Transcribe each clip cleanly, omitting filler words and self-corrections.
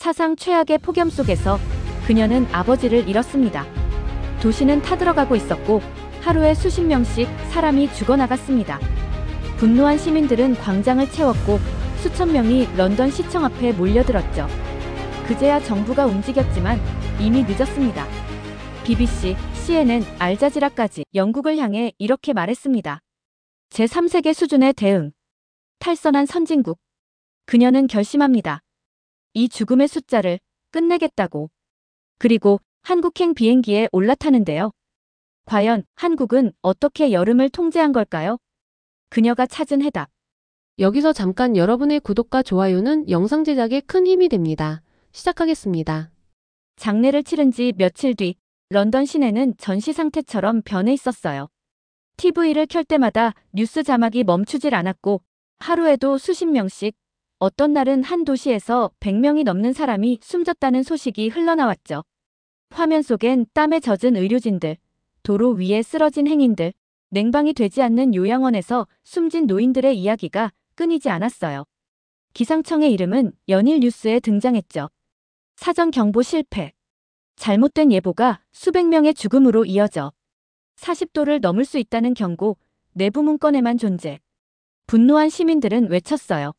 사상 최악의 폭염 속에서 그녀는 아버지를 잃었습니다. 도시는 타들어가고 있었고 하루에 수십 명씩 사람이 죽어나갔습니다. 분노한 시민들은 광장을 채웠고 수천 명이 런던 시청 앞에 몰려들었죠. 그제야 정부가 움직였지만 이미 늦었습니다. BBC, CNN, 알자지라까지 영국을 향해 이렇게 말했습니다. 제3세계 수준의 대응. 탈선한 선진국. 그녀는 결심합니다. 이 죽음의 숫자를 끝내겠다고. 그리고 한국행 비행기에 올라타는데요. 과연 한국은 어떻게 여름을 통제한 걸까요? 그녀가 찾은 해답. 여기서 잠깐 여러분의 구독과 좋아요는 영상 제작에 큰 힘이 됩니다. 시작하겠습니다. 장례를 치른 지 며칠 뒤 런던 시내는 전시 상태처럼 변해 있었어요. TV를 켤 때마다 뉴스 자막이 멈추질 않았고 하루에도 수십 명씩, 어떤 날은 한 도시에서 100명이 넘는 사람이 숨졌다는 소식이 흘러나왔죠. 화면 속엔 땀에 젖은 의료진들, 도로 위에 쓰러진 행인들, 냉방이 되지 않는 요양원에서 숨진 노인들의 이야기가 끊이지 않았어요. 기상청의 이름은 연일 뉴스에 등장했죠. 사전 경보 실패. 잘못된 예보가 수백 명의 죽음으로 이어져 40도를 넘을 수 있다는 경고, 내부 문건에만 존재. 분노한 시민들은 외쳤어요.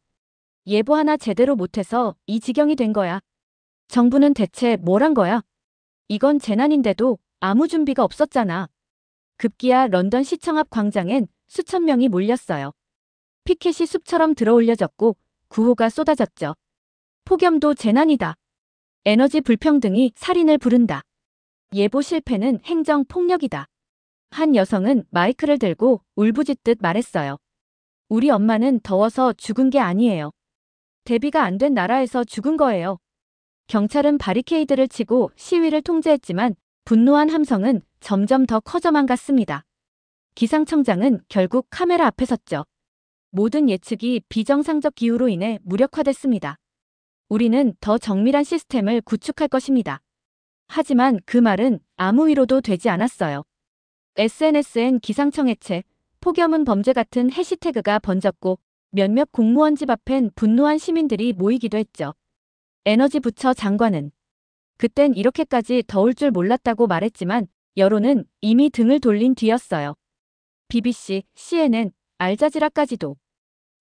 예보 하나 제대로 못해서 이 지경이 된 거야. 정부는 대체 뭘 한 거야? 이건 재난인데도 아무 준비가 없었잖아. 급기야 런던 시청 앞 광장엔 수천 명이 몰렸어요. 피켓이 숲처럼 들어올려졌고 구호가 쏟아졌죠. 폭염도 재난이다. 에너지 불평등이 살인을 부른다. 예보 실패는 행정 폭력이다. 한 여성은 마이크를 들고 울부짖듯 말했어요. 우리 엄마는 더워서 죽은 게 아니에요. 대비가 안 된 나라에서 죽은 거예요. 경찰은 바리케이드를 치고 시위를 통제했지만 분노한 함성은 점점 더 커져만 갔습니다. 기상청장은 결국 카메라 앞에 섰죠. 모든 예측이 비정상적 기후로 인해 무력화됐습니다. 우리는 더 정밀한 시스템을 구축할 것입니다. 하지만 그 말은 아무 위로도 되지 않았어요. SNS엔 기상청 해체, 폭염은 범죄 같은 해시태그가 번졌고 몇몇 공무원 집 앞엔 분노한 시민들이 모이기도 했죠. 에너지 부처 장관은 그땐 이렇게까지 더울 줄 몰랐다고 말했지만 여론은 이미 등을 돌린 뒤였어요. BBC, CNN, 알자지라까지도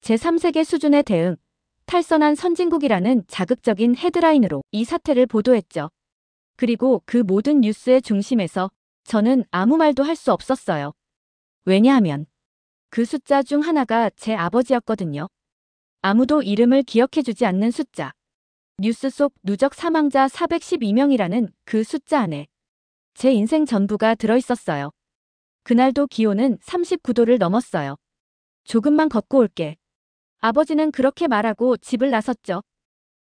제3세계 수준의 대응, 탈선한 선진국이라는 자극적인 헤드라인으로 이 사태를 보도했죠. 그리고 그 모든 뉴스의 중심에서 저는 아무 말도 할 수 없었어요. 왜냐하면 그 숫자 중 하나가 제 아버지였거든요. 아무도 이름을 기억해주지 않는 숫자. 뉴스 속 누적 사망자 412명이라는 그 숫자 안에 제 인생 전부가 들어있었어요. 그날도 기온은 39도를 넘었어요. 조금만 걷고 올게. 아버지는 그렇게 말하고 집을 나섰죠.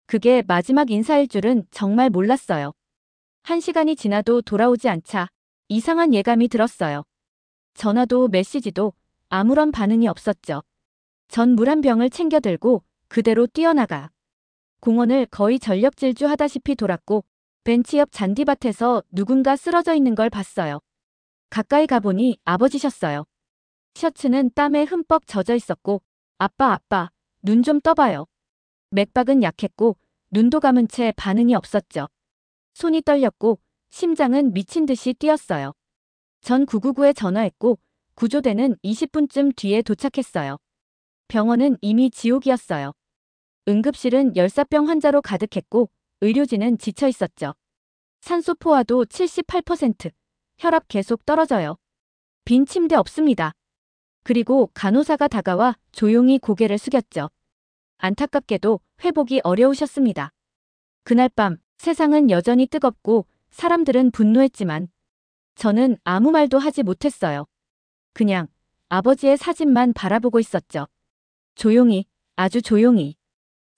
그게 마지막 인사일 줄은 정말 몰랐어요. 1시간이 지나도 돌아오지 않자 이상한 예감이 들었어요. 전화도 메시지도 아무런 반응이 없었죠. 전 물 한 병을 챙겨 들고 그대로 뛰어나가 공원을 거의 전력 질주하다시피 돌았고 벤치 옆 잔디밭에서 누군가 쓰러져 있는 걸 봤어요. 가까이 가보니 아버지셨어요. 셔츠는 땀에 흠뻑 젖어 있었고 아빠, 눈 좀 떠봐요. 맥박은 약했고 눈도 감은 채 반응이 없었죠. 손이 떨렸고 심장은 미친 듯이 뛰었어요. 전 999에 전화했고 구조대는 20분쯤 뒤에 도착했어요. 병원은 이미 지옥이었어요. 응급실은 열사병 환자로 가득했고 의료진은 지쳐 있었죠. 산소 포화도 78%, 혈압 계속 떨어져요. 빈 침대 없습니다. 그리고 간호사가 다가와 조용히 고개를 숙였죠. 안타깝게도 회복이 어려우셨습니다. 그날 밤 세상은 여전히 뜨겁고 사람들은 분노했지만 저는 아무 말도 하지 못했어요. 그냥 아버지의 사진만 바라보고 있었죠. 조용히, 아주 조용히.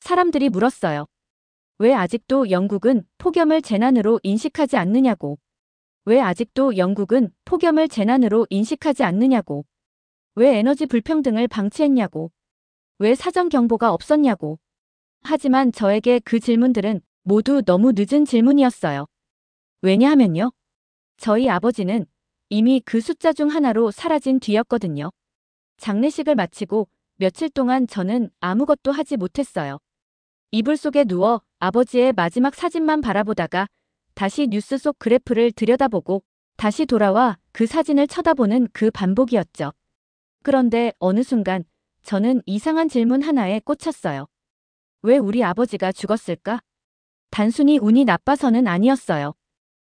사람들이 물었어요. 왜 아직도 영국은 폭염을 재난으로 인식하지 않느냐고. 왜 아직도 영국은 폭염을 재난으로 인식하지 않느냐고. 왜 에너지 불평등을 방치했냐고. 왜 사전 경보가 없었냐고. 하지만 저에게 그 질문들은 모두 너무 늦은 질문이었어요. 왜냐하면요. 저희 아버지는 이미 그 숫자 중 하나로 사라진 뒤였거든요. 장례식을 마치고 며칠 동안 저는 아무것도 하지 못했어요. 이불 속에 누워 아버지의 마지막 사진만 바라보다가 다시 뉴스 속 그래프를 들여다보고 다시 돌아와 그 사진을 쳐다보는 그 반복이었죠. 그런데 어느 순간 저는 이상한 질문 하나에 꽂혔어요. 왜 우리 아버지가 죽었을까? 단순히 운이 나빠서는 아니었어요.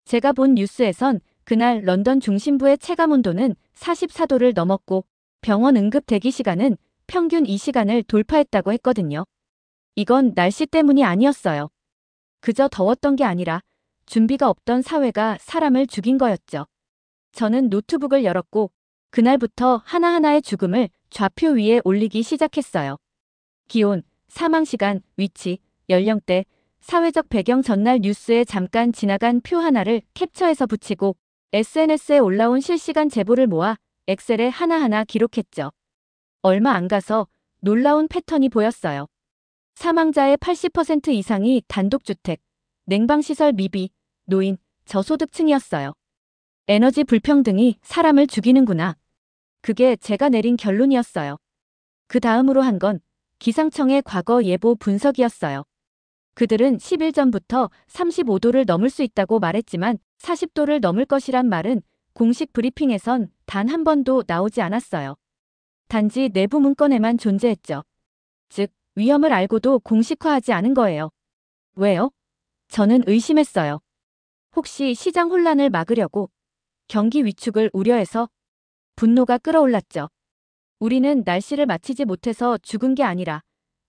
제가 본 뉴스에선 그날 런던 중심부의 체감온도는 44도를 넘었고 병원 응급 대기 시간은 평균 2시간을 돌파했다고 했거든요. 이건 날씨 때문이 아니었어요. 그저 더웠던 게 아니라 준비가 없던 사회가 사람을 죽인 거였죠. 저는 노트북을 열었고 그날부터 하나하나의 죽음을 좌표 위에 올리기 시작했어요. 기온, 사망시간, 위치, 연령대, 사회적 배경 전날 뉴스에 잠깐 지나간 표 하나를 캡처해서 붙이고 SNS에 올라온 실시간 제보를 모아 엑셀에 하나하나 기록했죠. 얼마 안 가서 놀라운 패턴이 보였어요. 사망자의 80% 이상이 단독주택, 냉방시설 미비, 노인, 저소득층이었어요. 에너지 불평등이 사람을 죽이는구나. 그게 제가 내린 결론이었어요. 그 다음으로 한 건 기상청의 과거 예보 분석이었어요. 그들은 10일 전부터 35도를 넘을 수 있다고 말했지만 40도를 넘을 것이란 말은 공식 브리핑에선 단 한 번도 나오지 않았어요. 단지 내부 문건에만 존재했죠. 즉, 위험을 알고도 공식화하지 않은 거예요. 왜요? 저는 의심했어요. 혹시 시장 혼란을 막으려고? 경기 위축을 우려해서? 분노가 끌어올랐죠. 우리는 날씨를 맞히지 못해서 죽은 게 아니라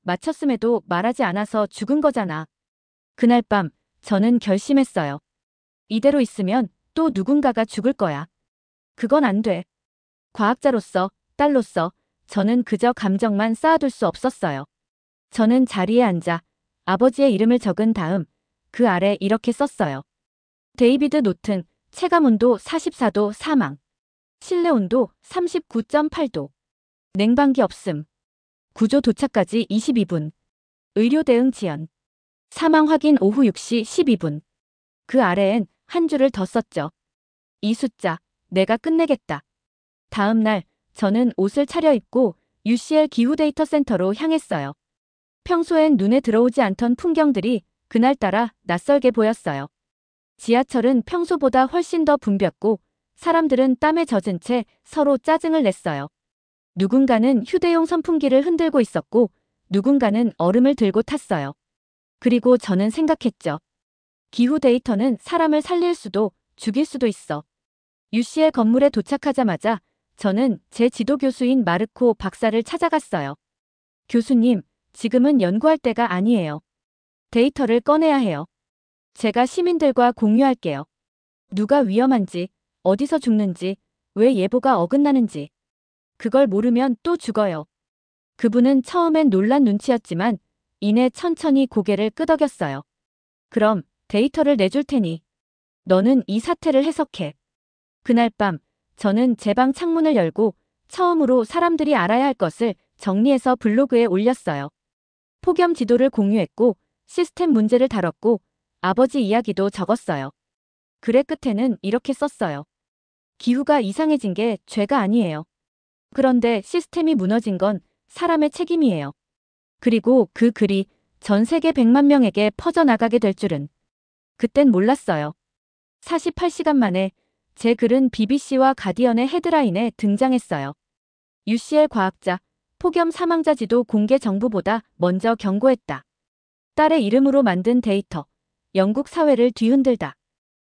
맞췄음에도 말하지 않아서 죽은 거잖아. 그날 밤 저는 결심했어요. 이대로 있으면 또 누군가가 죽을 거야. 그건 안 돼. 과학자로서, 딸로서 저는 그저 감정만 쌓아둘 수 없었어요. 저는 자리에 앉아 아버지의 이름을 적은 다음 그 아래 이렇게 썼어요. 데이비드 노튼, 체감온도 44도 사망. 실내온도 39.8도. 냉방기 없음. 구조 도착까지 22분. 의료 대응 지연. 사망 확인 오후 6시 12분. 그 아래엔 한 줄을 더 썼죠. 이 숫자, 내가 끝내겠다. 다음 날 저는 옷을 차려입고 UCL 기후데이터 센터로 향했어요. 평소엔 눈에 들어오지 않던 풍경들이 그날따라 낯설게 보였어요. 지하철은 평소보다 훨씬 더 붐볐고 사람들은 땀에 젖은 채 서로 짜증을 냈어요. 누군가는 휴대용 선풍기를 흔들고 있었고 누군가는 얼음을 들고 탔어요. 그리고 저는 생각했죠. 기후 데이터는 사람을 살릴 수도 죽일 수도 있어. UCL 건물에 도착하자마자 저는 제 지도 교수인 마르코 박사를 찾아갔어요. 교수님, 지금은 연구할 때가 아니에요. 데이터를 꺼내야 해요. 제가 시민들과 공유할게요. 누가 위험한지, 어디서 죽는지, 왜 예보가 어긋나는지. 그걸 모르면 또 죽어요. 그분은 처음엔 놀란 눈치였지만 이내 천천히 고개를 끄덕였어요. 그럼 데이터를 내줄 테니 너는 이 사태를 해석해. 그날 밤 저는 제 방 창문을 열고 처음으로 사람들이 알아야 할 것을 정리해서 블로그에 올렸어요. 폭염 지도를 공유했고 시스템 문제를 다뤘고 아버지 이야기도 적었어요. 글의 끝에는 이렇게 썼어요. 기후가 이상해진 게 죄가 아니에요. 그런데 시스템이 무너진 건 사람의 책임이에요. 그리고 그 글이 전 세계 100만 명에게 퍼져나가게 될 줄은 그땐 몰랐어요. 48시간 만에 제 글은 BBC와 가디언의 헤드라인에 등장했어요. UCL 과학자, 폭염 사망자 지도 공개 정보보다 먼저 경고했다. 딸의 이름으로 만든 데이터, 영국 사회를 뒤흔들다.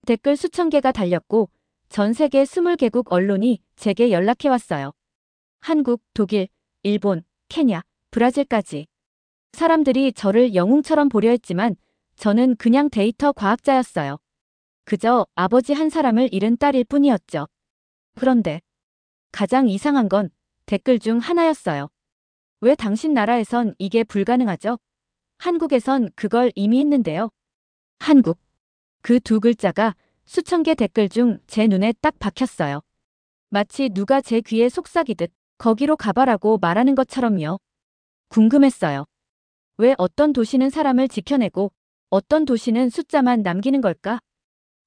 댓글 수천 개가 달렸고 전 세계 20개국 언론이 제게 연락해왔어요. 한국, 독일, 일본, 케냐, 브라질까지. 사람들이 저를 영웅처럼 보려 했지만 저는 그냥 데이터 과학자였어요. 그저 아버지 한 사람을 잃은 딸일 뿐이었죠. 그런데 가장 이상한 건 댓글 중 하나였어요. 왜 당신 나라에선 이게 불가능하죠? 한국에선 그걸 이미 했는데요. 한국. 그 두 글자가 수천 개 댓글 중 제 눈에 딱 박혔어요. 마치 누가 제 귀에 속삭이듯 거기로 가봐라고 말하는 것처럼요. 궁금했어요. 왜 어떤 도시는 사람을 지켜내고 어떤 도시는 숫자만 남기는 걸까?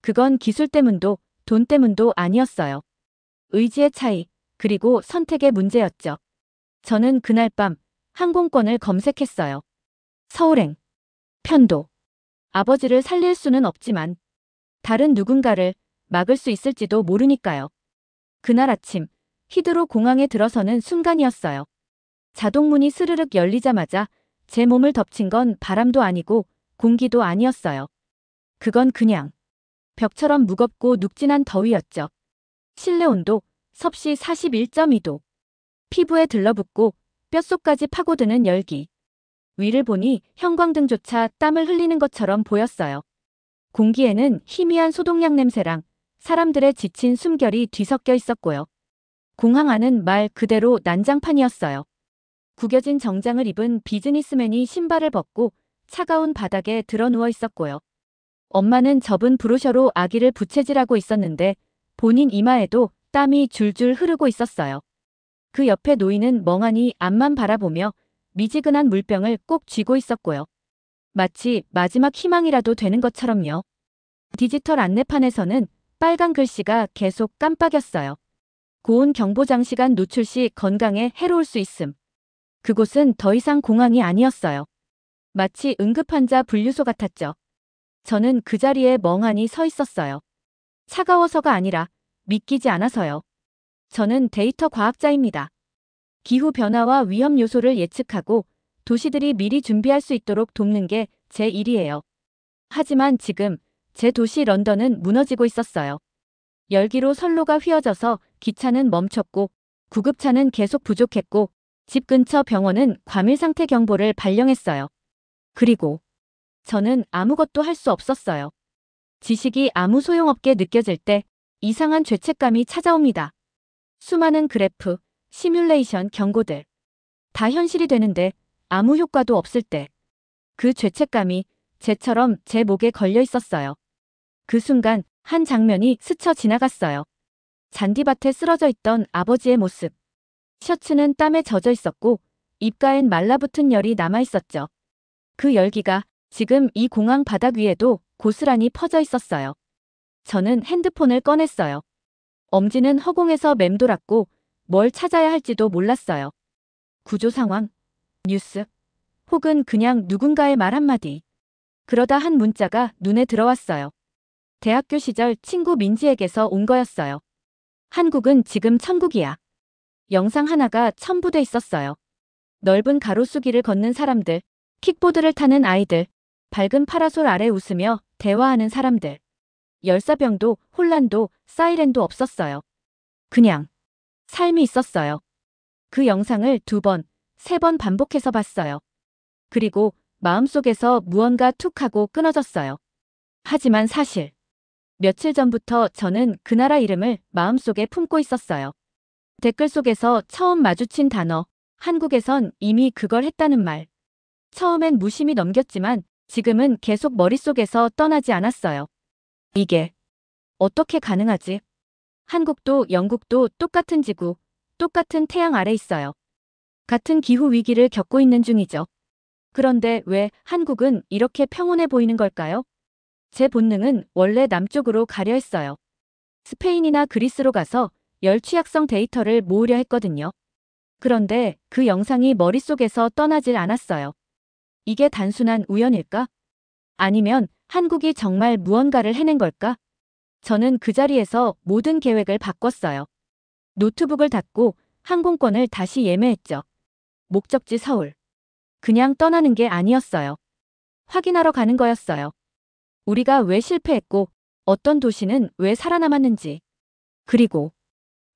그건 기술 때문도 돈 때문도 아니었어요. 의지의 차이, 그리고 선택의 문제였죠. 저는 그날 밤 항공권을 검색했어요. 서울행, 편도. 아버지를 살릴 수는 없지만 다른 누군가를 막을 수 있을지도 모르니까요. 그날 아침 히드로 공항에 들어서는 순간이었어요. 자동문이 스르륵 열리자마자 제 몸을 덮친 건 바람도 아니고 공기도 아니었어요. 그건 그냥 벽처럼 무겁고 눅진한 더위였죠. 실내 온도 섭씨 41.2도. 피부에 들러붙고 뼛속까지 파고드는 열기. 위를 보니 형광등조차 땀을 흘리는 것처럼 보였어요. 공기에는 희미한 소독약 냄새랑 사람들의 지친 숨결이 뒤섞여 있었고요. 공항 안은 말 그대로 난장판이었어요. 구겨진 정장을 입은 비즈니스맨이 신발을 벗고 차가운 바닥에 드러누워 있었고요. 엄마는 접은 브로셔로 아기를 부채질하고 있었는데 본인 이마에도 땀이 줄줄 흐르고 있었어요. 그 옆에 노인은 멍하니 앞만 바라보며 미지근한 물병을 꼭 쥐고 있었고요. 마치 마지막 희망이라도 되는 것처럼요. 디지털 안내판에서는 빨간 글씨가 계속 깜빡였어요. 고온 경보장시간 노출 시 건강에 해로울 수 있음. 그곳은 더 이상 공항이 아니었어요. 마치 응급환자 분류소 같았죠. 저는 그 자리에 멍하니 서 있었어요. 차가워서가 아니라 믿기지 않아서요. 저는 데이터 과학자입니다. 기후변화와 위험 요소를 예측하고 도시들이 미리 준비할 수 있도록 돕는 게 제 일이에요. 하지만 지금 제 도시 런던은 무너지고 있었어요. 열기로 선로가 휘어져서 기차는 멈췄고 구급차는 계속 부족했고 집 근처 병원은 과밀 상태 경보를 발령했어요. 그리고 저는 아무것도 할 수 없었어요. 지식이 아무 소용없게 느껴질 때 이상한 죄책감이 찾아옵니다. 수많은 그래프, 시뮬레이션 경고들. 다 현실이 되는데 아무 효과도 없을 때. 그 죄책감이 쟤처럼 제 목에 걸려 있었어요. 그 순간 한 장면이 스쳐 지나갔어요. 잔디밭에 쓰러져 있던 아버지의 모습. 셔츠는 땀에 젖어 있었고 입가엔 말라붙은 열이 남아 있었죠. 그 열기가 지금 이 공항 바닥 위에도 고스란히 퍼져 있었어요. 저는 핸드폰을 꺼냈어요. 엄지는 허공에서 맴돌았고 뭘 찾아야 할지도 몰랐어요. 구조 상황, 뉴스, 혹은 그냥 누군가의 말 한마디. 그러다 한 문자가 눈에 들어왔어요. 대학교 시절 친구 민지에게서 온 거였어요. 한국은 지금 천국이야. 영상 하나가 첨부돼 있었어요. 넓은 가로수길을 걷는 사람들, 킥보드를 타는 아이들, 밝은 파라솔 아래 웃으며 대화하는 사람들. 열사병도 혼란도 사이렌도 없었어요. 그냥 삶이 있었어요. 그 영상을 2번, 3번 반복해서 봤어요. 그리고 마음속에서 무언가 툭 하고 끊어졌어요. 하지만 사실 며칠 전부터 저는 그 나라 이름을 마음속에 품고 있었어요. 댓글 속에서 처음 마주친 단어, 한국에선 이미 그걸 했다는 말. 처음엔 무심히 넘겼지만 지금은 계속 머릿속에서 떠나지 않았어요. 이게 어떻게 가능하지? 한국도 영국도 똑같은 지구, 똑같은 태양 아래 있어요. 같은 기후 위기를 겪고 있는 중이죠. 그런데 왜 한국은 이렇게 평온해 보이는 걸까요? 제 본능은 원래 남쪽으로 가려 했어요. 스페인이나 그리스로 가서 열 취약성 데이터를 모으려 했거든요. 그런데 그 영상이 머릿속에서 떠나질 않았어요. 이게 단순한 우연일까? 아니면 한국이 정말 무언가를 해낸 걸까? 저는 그 자리에서 모든 계획을 바꿨어요. 노트북을 닫고 항공권을 다시 예매했죠. 목적지 서울. 그냥 떠나는 게 아니었어요. 확인하러 가는 거였어요. 우리가 왜 실패했고 어떤 도시는 왜 살아남았는지. 그리고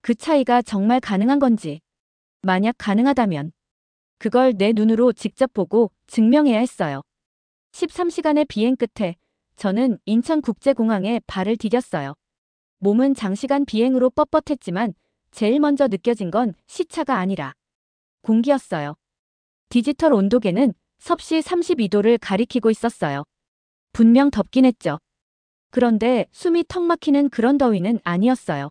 그 차이가 정말 가능한 건지. 만약 가능하다면 그걸 내 눈으로 직접 보고 증명해야 했어요. 13시간의 비행 끝에 저는 인천국제공항에 발을 디뎠어요. 몸은 장시간 비행으로 뻣뻣했지만 제일 먼저 느껴진 건 시차가 아니라 공기였어요. 디지털 온도계는 섭씨 32도를 가리키고 있었어요. 분명 덥긴 했죠. 그런데 숨이 턱 막히는 그런 더위는 아니었어요.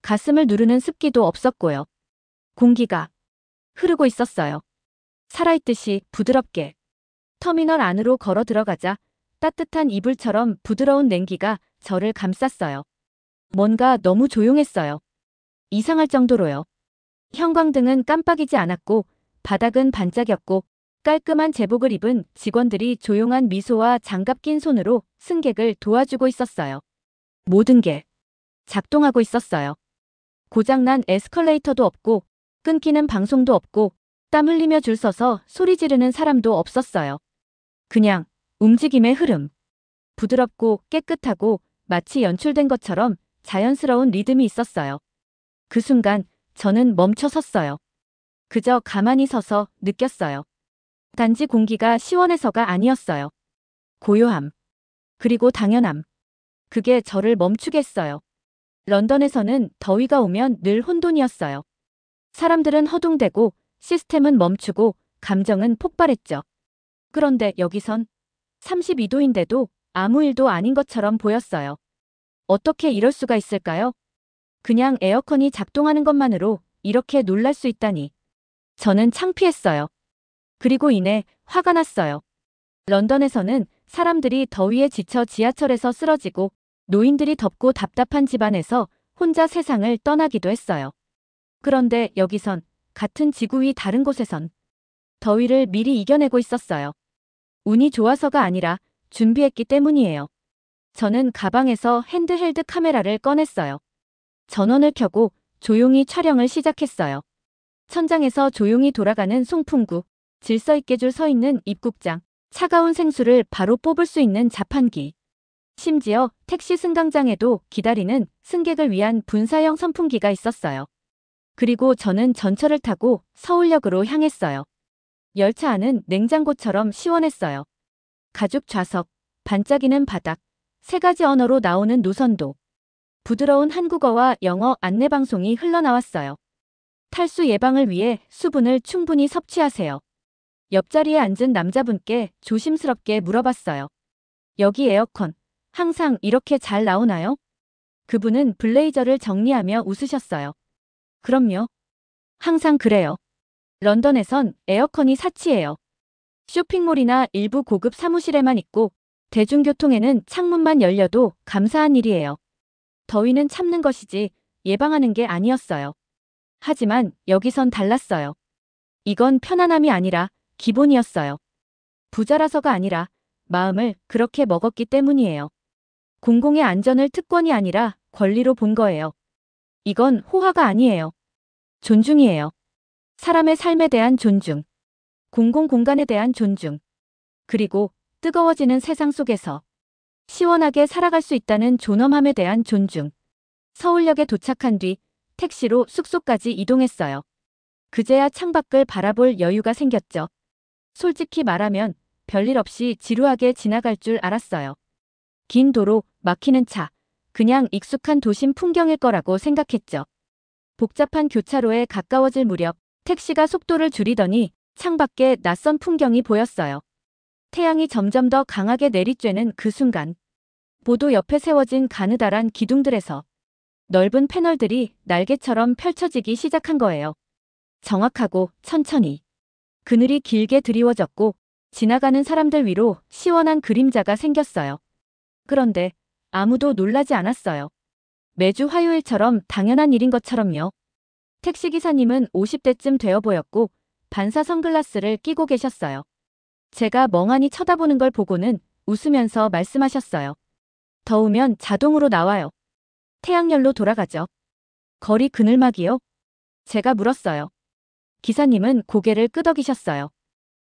가슴을 누르는 습기도 없었고요. 공기가 흐르고 있었어요. 살아있듯이 부드럽게. 터미널 안으로 걸어 들어가자 따뜻한 이불처럼 부드러운 냉기가 저를 감쌌어요. 뭔가 너무 조용했어요. 이상할 정도로요. 형광등은 깜빡이지 않았고 바닥은 반짝였고 깔끔한 제복을 입은 직원들이 조용한 미소와 장갑 낀 손으로 승객을 도와주고 있었어요. 모든 게 작동하고 있었어요. 고장난 에스컬레이터도 없고 끊기는 방송도 없고 땀 흘리며 줄 서서 소리 지르는 사람도 없었어요. 그냥 움직임의 흐름. 부드럽고 깨끗하고 마치 연출된 것처럼 자연스러운 리듬이 있었어요. 그 순간 저는 멈춰 섰어요. 그저 가만히 서서 느꼈어요. 단지 공기가 시원해서가 아니었어요. 고요함. 그리고 당연함. 그게 저를 멈추게 했어요. 런던에서는 더위가 오면 늘 혼돈이었어요. 사람들은 허둥대고 시스템은 멈추고 감정은 폭발했죠. 그런데 여기선 32도인데도 아무 일도 아닌 것처럼 보였어요. 어떻게 이럴 수가 있을까요? 그냥 에어컨이 작동하는 것만으로 이렇게 놀랄 수 있다니. 저는 창피했어요. 그리고 이내 화가 났어요. 런던에서는 사람들이 더위에 지쳐 지하철에서 쓰러지고 노인들이 덥고 답답한 집안에서 혼자 세상을 떠나기도 했어요. 그런데 여기선 같은 지구 위 다른 곳에선 더위를 미리 이겨내고 있었어요. 운이 좋아서가 아니라 준비했기 때문이에요. 저는 가방에서 핸드헬드 카메라를 꺼냈어요. 전원을 켜고 조용히 촬영을 시작했어요. 천장에서 조용히 돌아가는 송풍구, 질서 있게 줄 서 있는 입국장, 차가운 생수를 바로 뽑을 수 있는 자판기. 심지어 택시 승강장에도 기다리는 승객을 위한 분사형 선풍기가 있었어요. 그리고 저는 전철을 타고 서울역으로 향했어요. 열차 안은 냉장고처럼 시원했어요. 가죽 좌석, 반짝이는 바닥, 세 가지 언어로 나오는 노선도. 부드러운 한국어와 영어 안내방송이 흘러나왔어요. 탈수 예방을 위해 수분을 충분히 섭취하세요. 옆자리에 앉은 남자분께 조심스럽게 물어봤어요. 여기 에어컨, 항상 이렇게 잘 나오나요? 그분은 블레이저를 정리하며 웃으셨어요. 그럼요. 항상 그래요. 런던에선 에어컨이 사치예요. 쇼핑몰이나 일부 고급 사무실에만 있고 대중교통에는 창문만 열려도 감사한 일이에요. 더위는 참는 것이지 예방하는 게 아니었어요. 하지만 여기선 달랐어요. 이건 편안함이 아니라 기본이었어요. 부자라서가 아니라 마음을 그렇게 먹었기 때문이에요. 공공의 안전을 특권이 아니라 권리로 본 거예요. 이건 호화가 아니에요. 존중이에요. 사람의 삶에 대한 존중. 공공공간에 대한 존중. 그리고 뜨거워지는 세상 속에서 시원하게 살아갈 수 있다는 존엄함에 대한 존중. 서울역에 도착한 뒤 택시로 숙소까지 이동했어요. 그제야 창밖을 바라볼 여유가 생겼죠. 솔직히 말하면 별일 없이 지루하게 지나갈 줄 알았어요. 긴 도로, 막히는 차, 그냥 익숙한 도심 풍경일 거라고 생각했죠. 복잡한 교차로에 가까워질 무렵 택시가 속도를 줄이더니 창밖에 낯선 풍경이 보였어요. 태양이 점점 더 강하게 내리쬐는 그 순간 보도 옆에 세워진 가느다란 기둥들에서 넓은 패널들이 날개처럼 펼쳐지기 시작한 거예요. 정확하고 천천히. 그늘이 길게 드리워졌고 지나가는 사람들 위로 시원한 그림자가 생겼어요. 그런데 아무도 놀라지 않았어요. 매주 화요일처럼 당연한 일인 것처럼요. 택시기사님은 50대쯤 되어 보였고 반사 선글라스를 끼고 계셨어요. 제가 멍하니 쳐다보는 걸 보고는 웃으면서 말씀하셨어요. 더우면 자동으로 나와요. 태양열로 돌아가죠. 거리 그늘막이요? 제가 물었어요. 기사님은 고개를 끄덕이셨어요.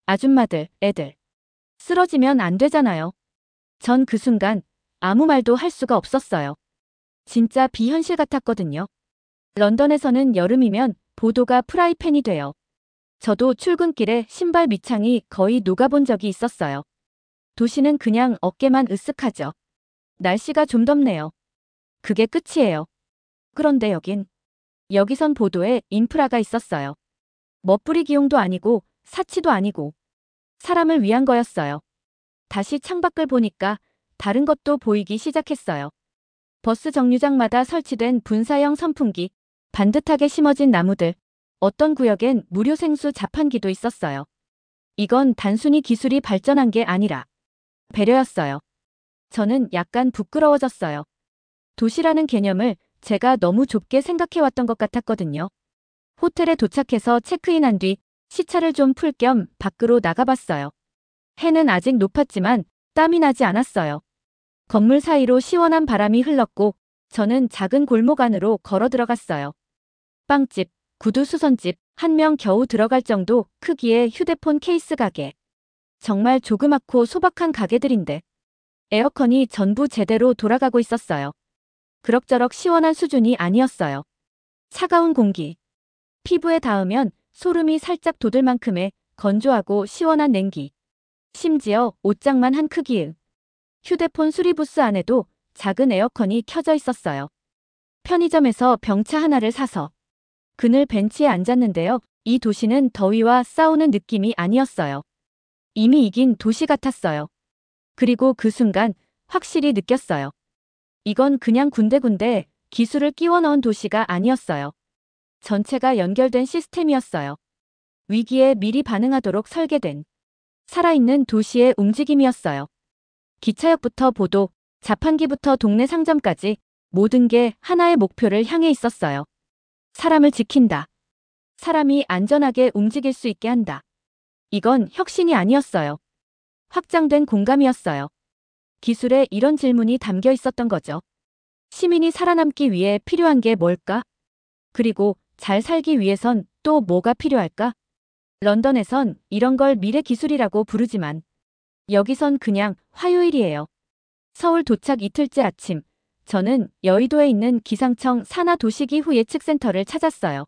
아줌마들, 애들. 쓰러지면 안 되잖아요. 전 그 순간 아무 말도 할 수가 없었어요. 진짜 비현실 같았거든요. 런던에서는 여름이면 보도가 프라이팬이 돼요. 저도 출근길에 신발 밑창이 거의 녹아본 적이 있었어요. 도시는 그냥 어깨만 으쓱하죠. 날씨가 좀 덥네요. 그게 끝이에요. 그런데 여기선 보도에 인프라가 있었어요. 멋부리 기용도 아니고 사치도 아니고 사람을 위한 거였어요. 다시 창밖을 보니까 다른 것도 보이기 시작했어요. 버스 정류장마다 설치된 분사형 선풍기, 반듯하게 심어진 나무들, 어떤 구역엔 무료 생수 자판기도 있었어요. 이건 단순히 기술이 발전한 게 아니라 배려였어요. 저는 약간 부끄러워졌어요. 도시라는 개념을 제가 너무 좁게 생각해왔던 것 같았거든요. 호텔에 도착해서 체크인한 뒤 시차를 좀 풀 겸 밖으로 나가봤어요. 해는 아직 높았지만 땀이 나지 않았어요. 건물 사이로 시원한 바람이 흘렀고 저는 작은 골목 안으로 걸어 들어갔어요. 빵집, 구두 수선집, 한 명 겨우 들어갈 정도 크기의 휴대폰 케이스 가게. 정말 조그맣고 소박한 가게들인데 에어컨이 전부 제대로 돌아가고 있었어요. 그럭저럭 시원한 수준이 아니었어요. 차가운 공기. 피부에 닿으면 소름이 살짝 돋을 만큼의 건조하고 시원한 냉기. 심지어 옷장만 한 크기의 휴대폰 수리부스 안에도 작은 에어컨이 켜져 있었어요. 편의점에서 병차 하나를 사서 그늘 벤치에 앉았는데요. 이 도시는 더위와 싸우는 느낌이 아니었어요. 이미 이긴 도시 같았어요. 그리고 그 순간 확실히 느꼈어요. 이건 그냥 군데군데 기술을 끼워 넣은 도시가 아니었어요. 전체가 연결된 시스템이었어요. 위기에 미리 반응하도록 설계된 살아있는 도시의 움직임이었어요. 기차역부터 보도, 자판기부터 동네 상점까지 모든 게 하나의 목표를 향해 있었어요. 사람을 지킨다. 사람이 안전하게 움직일 수 있게 한다. 이건 혁신이 아니었어요. 확장된 공감이었어요. 기술에 이런 질문이 담겨 있었던 거죠. 시민이 살아남기 위해 필요한 게 뭘까? 그리고 잘 살기 위해선 또 뭐가 필요할까? 런던에선 이런 걸 미래 기술이라고 부르지만 여기선 그냥 화요일이에요. 서울 도착 이틀째 아침, 저는 여의도에 있는 기상청 산하도시기후 예측센터를 찾았어요.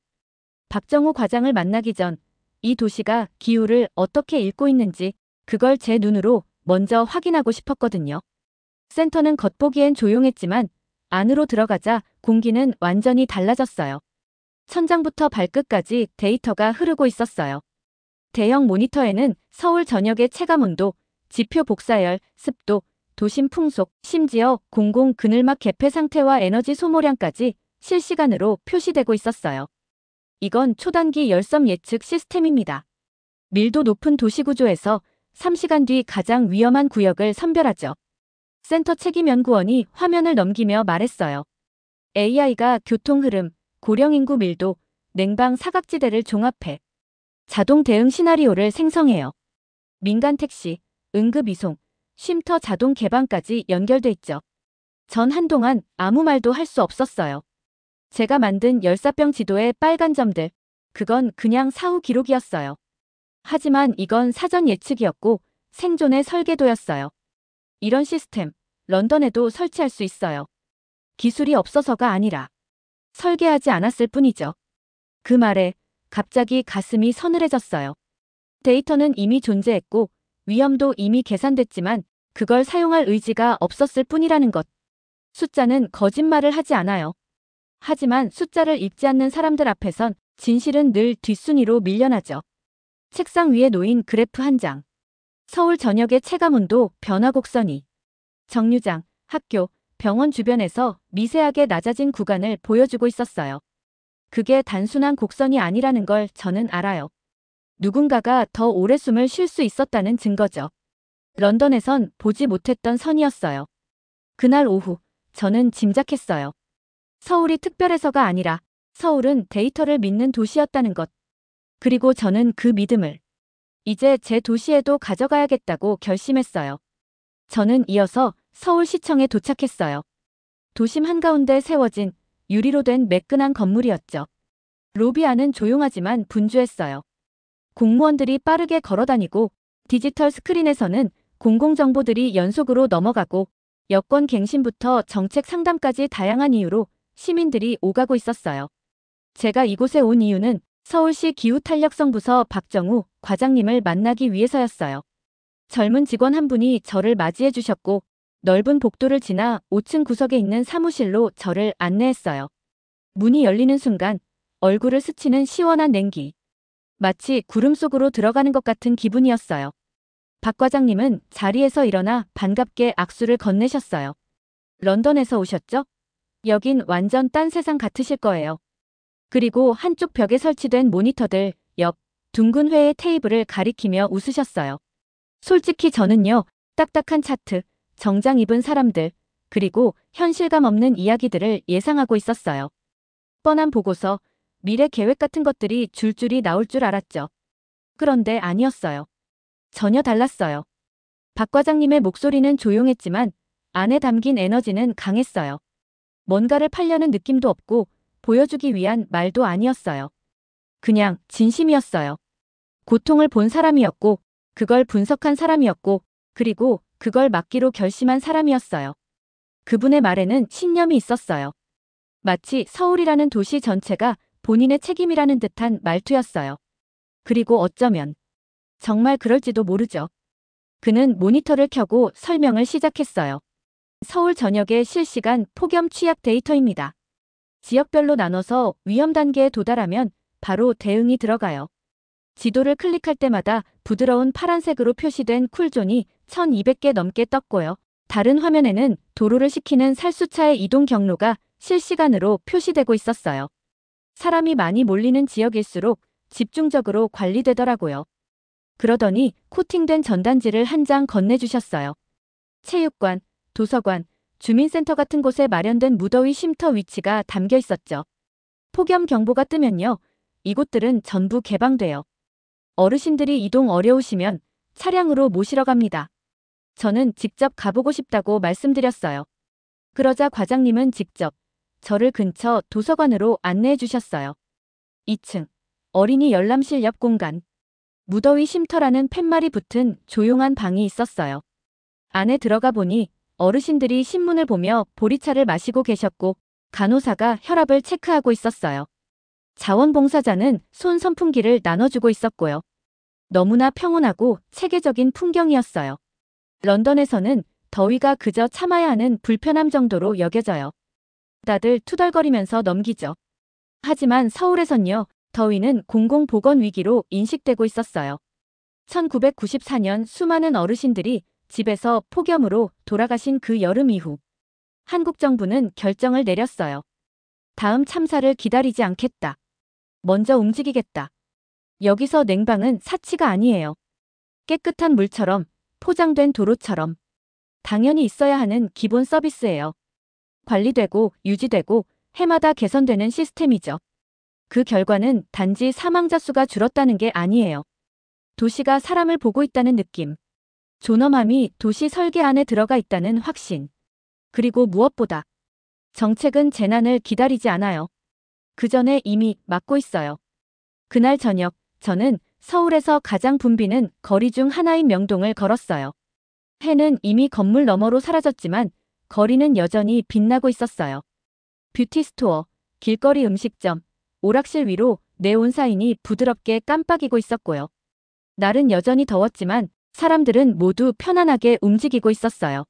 박정우 과장을 만나기 전 이 도시가 기후를 어떻게 읽고 있는지 그걸 제 눈으로 먼저 확인하고 싶었거든요. 센터는 겉보기엔 조용했지만 안으로 들어가자 공기는 완전히 달라졌어요. 천장부터 발끝까지 데이터가 흐르고 있었어요. 대형 모니터에는 서울 전역의 체감온도, 지표 복사열, 습도, 도심 풍속, 심지어 공공 그늘막 개폐 상태와 에너지 소모량까지 실시간으로 표시되고 있었어요. 이건 초단기 열섬 예측 시스템입니다. 밀도 높은 도시구조에서 3시간 뒤 가장 위험한 구역을 선별하죠. 센터 책임연구원이 화면을 넘기며 말했어요. AI가 교통 흐름, 고령 인구 밀도, 냉방 사각지대를 종합해 자동 대응 시나리오를 생성해요. 민간 택시, 응급 이송, 쉼터 자동 개방까지 연결돼 있죠. 전 한동안 아무 말도 할 수 없었어요. 제가 만든 열사병 지도의 빨간 점들, 그건 그냥 사후 기록이었어요. 하지만 이건 사전 예측이었고 생존의 설계도였어요. 이런 시스템, 런던에도 설치할 수 있어요. 기술이 없어서가 아니라 설계하지 않았을 뿐이죠. 그 말에 갑자기 가슴이 서늘해졌어요. 데이터는 이미 존재했고 위험도 이미 계산됐지만 그걸 사용할 의지가 없었을 뿐이라는 것. 숫자는 거짓말을 하지 않아요. 하지만 숫자를 읽지 않는 사람들 앞에선 진실은 늘 뒷순위로 밀려나죠. 책상 위에 놓인 그래프 한 장. 서울 전역의 체감온도 변화 곡선이 정류장, 학교, 병원 주변에서 미세하게 낮아진 구간을 보여주고 있었어요. 그게 단순한 곡선이 아니라는 걸 저는 알아요. 누군가가 더 오래 숨을 쉴 수 있었다는 증거죠. 런던에선 보지 못했던 선이었어요. 그날 오후, 저는 짐작했어요. 서울이 특별해서가 아니라 서울은 데이터를 믿는 도시였다는 것. 그리고 저는 그 믿음을 이제 제 도시에도 가져가야겠다고 결심했어요. 저는 이어서 서울시청에 도착했어요. 도심 한가운데 세워진 유리로 된 매끈한 건물이었죠. 로비 안은 조용하지만 분주했어요. 공무원들이 빠르게 걸어다니고 디지털 스크린에서는 공공정보들이 연속으로 넘어가고 여권 갱신부터 정책 상담까지 다양한 이유로 시민들이 오가고 있었어요. 제가 이곳에 온 이유는 서울시 기후탄력성부서 박정우 과장님을 만나기 위해서였어요. 젊은 직원 한 분이 저를 맞이해 주셨고 넓은 복도를 지나 5층 구석에 있는 사무실로 저를 안내했어요. 문이 열리는 순간 얼굴을 스치는 시원한 냉기. 마치 구름 속으로 들어가는 것 같은 기분이었어요. 박 과장님은 자리에서 일어나 반갑게 악수를 건네셨어요. 런던에서 오셨죠? 여긴 완전 딴 세상 같으실 거예요. 그리고 한쪽 벽에 설치된 모니터들 옆 둥근 회의 테이블을 가리키며 웃으셨어요. 솔직히 저는요, 딱딱한 차트, 정장 입은 사람들, 그리고 현실감 없는 이야기들을 예상하고 있었어요. 뻔한 보고서, 미래 계획 같은 것들이 줄줄이 나올 줄 알았죠. 그런데 아니었어요. 전혀 달랐어요. 박 과장님의 목소리는 조용했지만 안에 담긴 에너지는 강했어요. 뭔가를 팔려는 느낌도 없고 보여주기 위한 말도 아니었어요. 그냥 진심이었어요. 고통을 본 사람이었고, 그걸 분석한 사람이었고, 그리고 그걸 막기로 결심한 사람이었어요. 그분의 말에는 신념이 있었어요. 마치 서울이라는 도시 전체가 본인의 책임이라는 듯한 말투였어요. 그리고 어쩌면 정말 그럴지도 모르죠. 그는 모니터를 켜고 설명을 시작했어요. 서울 전역의 실시간 폭염 취약 데이터입니다. 지역별로 나눠서 위험 단계에 도달하면 바로 대응이 들어가요. 지도를 클릭할 때마다 부드러운 파란색으로 표시된 쿨존이 1200개 넘게 떴고요. 다른 화면에는 도로를 식히는 살수차의 이동 경로가 실시간으로 표시되고 있었어요. 사람이 많이 몰리는 지역일수록 집중적으로 관리되더라고요. 그러더니 코팅된 전단지를 한 장 건네주셨어요. 체육관, 도서관, 주민센터 같은 곳에 마련된 무더위 쉼터 위치가 담겨 있었죠. 폭염 경보가 뜨면요. 이곳들은 전부 개방돼요. 어르신들이 이동 어려우시면 차량으로 모시러 갑니다. 저는 직접 가보고 싶다고 말씀드렸어요. 그러자 과장님은 직접 저를 근처 도서관으로 안내해 주셨어요. 2층, 어린이 열람실 옆 공간. 무더위 쉼터라는 팻말이 붙은 조용한 방이 있었어요. 안에 들어가 보니 어르신들이 신문을 보며 보리차를 마시고 계셨고 간호사가 혈압을 체크하고 있었어요. 자원봉사자는 손 선풍기를 나눠주고 있었고요. 너무나 평온하고 체계적인 풍경이었어요. 런던에서는 더위가 그저 참아야 하는 불편함 정도로 여겨져요. 다들 투덜거리면서 넘기죠. 하지만 서울에선요, 더위는 공공보건 위기로 인식되고 있었어요. 1994년 수많은 어르신들이 집에서 폭염으로 돌아가신 그 여름 이후 한국 정부는 결정을 내렸어요. 다음 참사를 기다리지 않겠다. 먼저 움직이겠다. 여기서 냉방은 사치가 아니에요. 깨끗한 물처럼, 포장된 도로처럼 당연히 있어야 하는 기본 서비스예요. 관리되고 유지되고 해마다 개선되는 시스템이죠. 그 결과는 단지 사망자 수가 줄었다는 게 아니에요. 도시가 사람을 보고 있다는 느낌. 존엄함이 도시 설계 안에 들어가 있다는 확신. 그리고 무엇보다 정책은 재난을 기다리지 않아요. 그 전에 이미 막고 있어요. 그날 저녁 저는 서울에서 가장 붐비는 거리 중 하나인 명동을 걸었어요. 해는 이미 건물 너머로 사라졌지만 거리는 여전히 빛나고 있었어요. 뷰티 스토어, 길거리 음식점, 오락실 위로 네온 사인이 부드럽게 깜빡이고 있었고요. 날은 여전히 더웠지만 사람들은 모두 편안하게 움직이고 있었어요.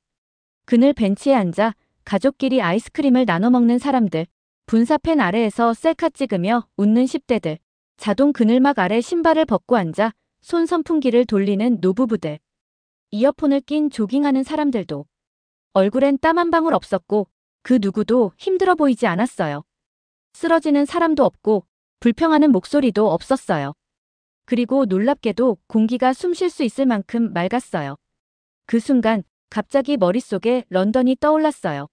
그늘 벤치에 앉아 가족끼리 아이스크림을 나눠 먹는 사람들, 분사팬 아래에서 셀카 찍으며 웃는 10대들, 자동 그늘막 아래 신발을 벗고 앉아 손 선풍기를 돌리는 노부부들, 이어폰을 낀 조깅하는 사람들도. 얼굴엔 땀 한 방울 없었고 그 누구도 힘들어 보이지 않았어요. 쓰러지는 사람도 없고 불평하는 목소리도 없었어요. 그리고 놀랍게도 공기가 숨 쉴 수 있을 만큼 맑았어요. 그 순간 갑자기 머릿속에 런던이 떠올랐어요.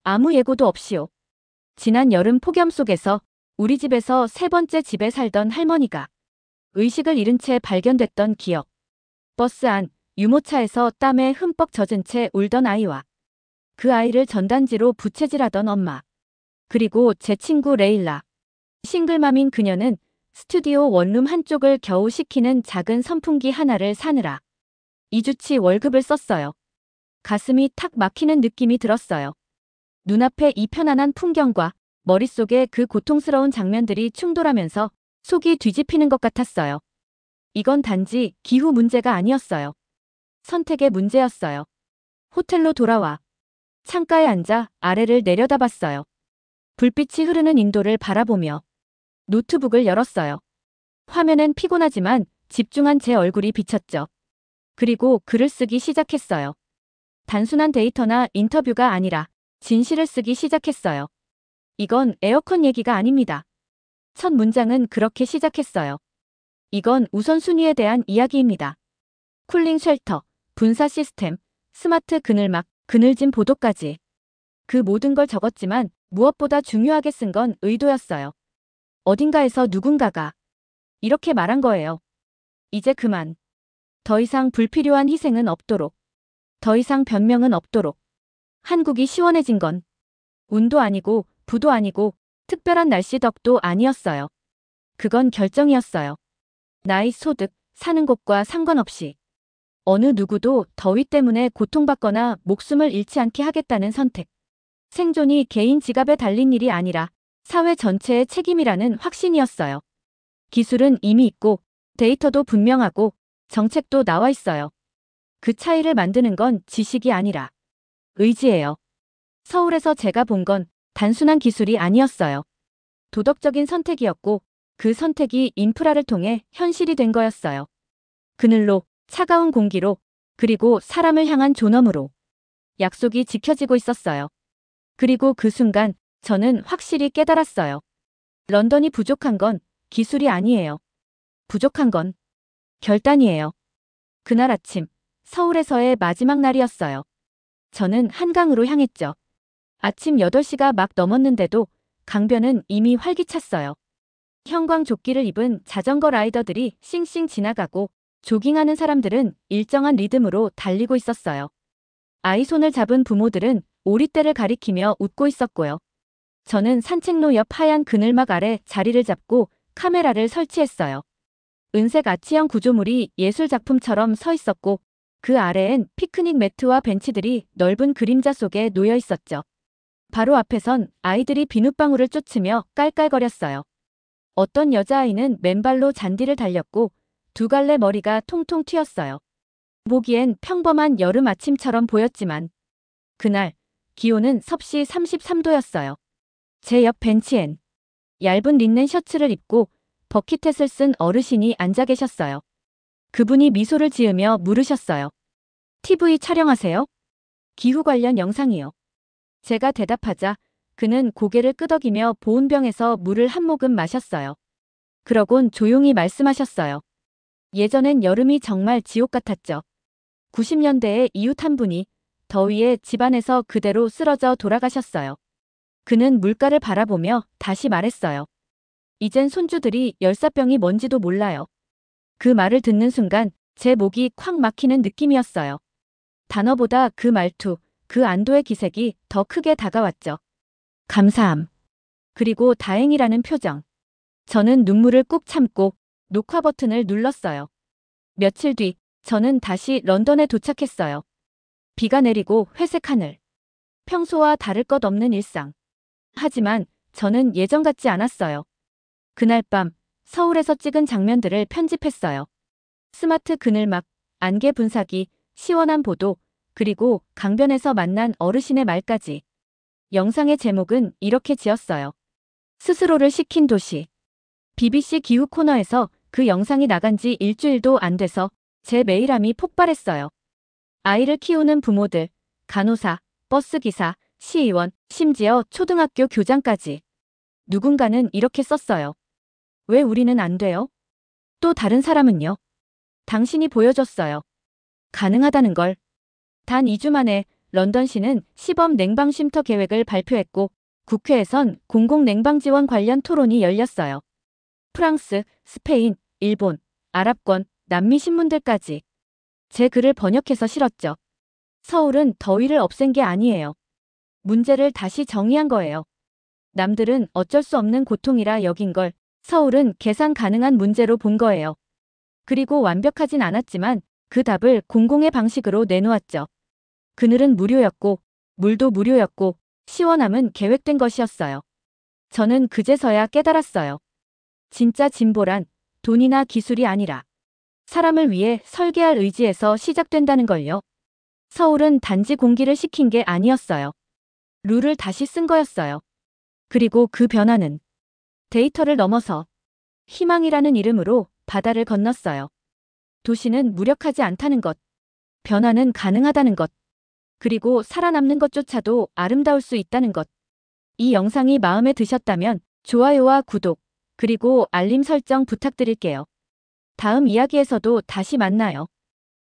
아무 예고도 없이요. 지난 여름 폭염 속에서 우리 집에서 세 번째 집에 살던 할머니가 의식을 잃은 채 발견됐던 기억. 버스 안 유모차에서 땀에 흠뻑 젖은 채 울던 아이와 그 아이를 전단지로 부채질하던 엄마. 그리고 제 친구 레일라. 싱글맘인 그녀는 스튜디오 원룸 한쪽을 겨우 식히는 작은 선풍기 하나를 사느라 2주치 월급을 썼어요. 가슴이 탁 막히는 느낌이 들었어요. 눈앞에 이 편안한 풍경과 머릿속에 그 고통스러운 장면들이 충돌하면서 속이 뒤집히는 것 같았어요. 이건 단지 기후 문제가 아니었어요. 선택의 문제였어요. 호텔로 돌아와 창가에 앉아 아래를 내려다봤어요. 불빛이 흐르는 인도를 바라보며 노트북을 열었어요. 화면엔 피곤하지만 집중한 제 얼굴이 비쳤죠. 그리고 글을 쓰기 시작했어요. 단순한 데이터나 인터뷰가 아니라 진실을 쓰기 시작했어요. 이건 에어컨 얘기가 아닙니다. 첫 문장은 그렇게 시작했어요. 이건 우선순위에 대한 이야기입니다. 쿨링 쉘터, 분사 시스템, 스마트 그늘막, 그늘진 보도까지. 그 모든 걸 적었지만 무엇보다 중요하게 쓴 건 의도였어요. 어딘가에서 누군가가 이렇게 말한 거예요. 이제 그만. 더 이상 불필요한 희생은 없도록. 더 이상 변명은 없도록. 한국이 시원해진 건 운도 아니고 부도 아니고 특별한 날씨 덕도 아니었어요. 그건 결정이었어요. 나이, 소득, 사는 곳과 상관없이 어느 누구도 더위 때문에 고통받거나 목숨을 잃지 않게 하겠다는 선택. 생존이 개인 지갑에 달린 일이 아니라 사회 전체의 책임이라는 확신이었어요. 기술은 이미 있고 데이터도 분명하고 정책도 나와 있어요. 그 차이를 만드는 건 지식이 아니라 의지예요. 서울에서 제가 본 건 단순한 기술이 아니었어요. 도덕적인 선택이었고 그 선택이 인프라를 통해 현실이 된 거였어요. 그늘로, 차가운 공기로, 그리고 사람을 향한 존엄으로 약속이 지켜지고 있었어요. 그리고 그 순간 저는 확실히 깨달았어요. 런던이 부족한 건 기술이 아니에요. 부족한 건 결단이에요. 그날 아침, 서울에서의 마지막 날이었어요. 저는 한강으로 향했죠. 아침 8시가 막 넘었는데도 강변은 이미 활기찼어요. 형광조끼를 입은 자전거 라이더들이 싱싱 지나가고 조깅하는 사람들은 일정한 리듬으로 달리고 있었어요. 아이 손을 잡은 부모들은 오리떼를 가리키며 웃고 있었고요. 저는 산책로 옆 하얀 그늘막 아래 자리를 잡고 카메라를 설치했어요. 은색 아치형 구조물이 예술작품처럼 서 있었고 그 아래엔 피크닉 매트와 벤치들이 넓은 그림자 속에 놓여 있었죠. 바로 앞에선 아이들이 비눗방울을 쫓으며 깔깔거렸어요. 어떤 여자아이는 맨발로 잔디를 달렸고 두 갈래 머리가 통통 튀었어요. 보기엔 평범한 여름 아침처럼 보였지만 그날 기온은 섭씨 33도였어요. 제 옆 벤치엔 얇은 린넨 셔츠를 입고 버킷햇을 쓴 어르신이 앉아 계셨어요. 그분이 미소를 지으며 물으셨어요. TV 촬영하세요? 기후 관련 영상이요. 제가 대답하자 그는 고개를 끄덕이며 보온병에서 물을 한 모금 마셨어요. 그러곤 조용히 말씀하셨어요. 예전엔 여름이 정말 지옥 같았죠. 90년대에 이웃 한 분이 더위에 집안에서 그대로 쓰러져 돌아가셨어요. 그는 물가를 바라보며 다시 말했어요. 이젠 손주들이 열사병이 뭔지도 몰라요. 그 말을 듣는 순간 제 목이 콱 막히는 느낌이었어요. 단어보다 그 말투, 그 안도의 기색이 더 크게 다가왔죠. 감사함. 그리고 다행이라는 표정. 저는 눈물을 꾹 참고 녹화 버튼을 눌렀어요. 며칠 뒤 저는 다시 런던에 도착했어요. 비가 내리고 회색 하늘. 평소와 다를 것 없는 일상. 하지만 저는 예전 같지 않았어요. 그날 밤 서울에서 찍은 장면들을 편집했어요. 스마트 그늘막, 안개 분사기, 시원한 보도, 그리고 강변에서 만난 어르신의 말까지. 영상의 제목은 이렇게 지었어요. 스스로를 식힌 도시. BBC 기후 코너에서 그 영상이 나간 지 일주일도 안 돼서 제 메일함이 폭발했어요. 아이를 키우는 부모들, 간호사, 버스기사, 시의원, 심지어 초등학교 교장까지. 누군가는 이렇게 썼어요. 왜 우리는 안 돼요? 또 다른 사람은요? 당신이 보여줬어요. 가능하다는 걸. 단 2주 만에 런던시는 시범 냉방 쉼터 계획을 발표했고 국회에선 공공냉방 지원 관련 토론이 열렸어요. 프랑스, 스페인, 일본, 아랍권, 남미 신문들까지. 제 글을 번역해서 실었죠. 서울은 더위를 없앤 게 아니에요. 문제를 다시 정의한 거예요. 남들은 어쩔 수 없는 고통이라 여긴 걸 서울은 계산 가능한 문제로 본 거예요. 그리고 완벽하진 않았지만 그 답을 공공의 방식으로 내놓았죠. 그늘은 무료였고 물도 무료였고 시원함은 계획된 것이었어요. 저는 그제서야 깨달았어요. 진짜 진보란 돈이나 기술이 아니라 사람을 위해 설계할 의지에서 시작된다는 걸요. 서울은 단지 공기를 식힌 게 아니었어요. 룰을 다시 쓴 거였어요. 그리고 그 변화는 데이터를 넘어서 희망이라는 이름으로 바다를 건넜어요. 도시는 무력하지 않다는 것, 변화는 가능하다는 것, 그리고 살아남는 것조차도 아름다울 수 있다는 것. 이 영상이 마음에 드셨다면 좋아요와 구독, 그리고 알림 설정 부탁드릴게요. 다음 이야기에서도 다시 만나요.